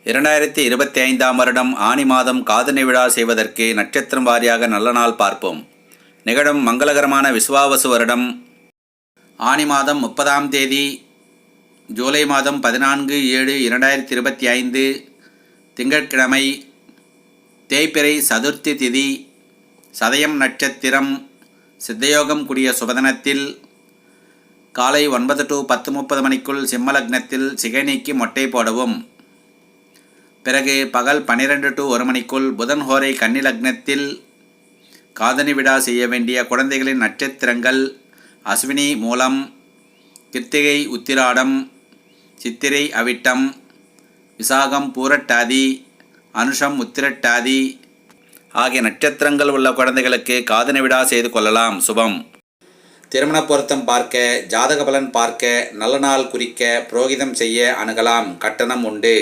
2025ஆம் வருடம் ஆனி மாதம் காதணி விழா செய்வதற்கு நட்சத்திரம் வாரியாக நல்ல நாள் பார்ப்போம். நிகழும் மங்களகரமான விசுவாவசு வருடம் ஆனி மாதம் 30ஆம் தேதி ஜூலை மாதம் 14/7/2025 திங்கட்கிழமை, தேய்பிறை சதுர்த்தி திதி, சதயம் நட்சத்திரம், சித்தயோகம் கூடிய சுபதினத்தில் காலை 9 to 10:30 மணிக்குள் சிம்ம லக்னத்தில் சிகை நீக்கி மொட்டை போடவும். பிறகு பகல் 12 to 1 மணிக்குள் புதன் ஹோரை கன்னி லக்னத்தில் காதணி விழா செய்ய வேண்டிய குழந்தைகளின் நட்சத்திரங்கள் அஸ்வினி மூலம், கிருத்திகை உத்திராடம், சித்திரை அவிட்டம், விசாகம் பூரட்டாதி, அனுஷம் உத்திரட்டாதி ஆகிய நட்சத்திரங்கள் உள்ள குழந்தைகளுக்கு காதணி விழா செய்து கொள்ளலாம். சுபம். திருமண பொருத்தம் பார்க்க, ஜாதக பலன் பார்க்க, நல்ல நாள் குறிக்க புரோகிதம் செய்ய அணுகலாம். கட்டணம் உண்டு.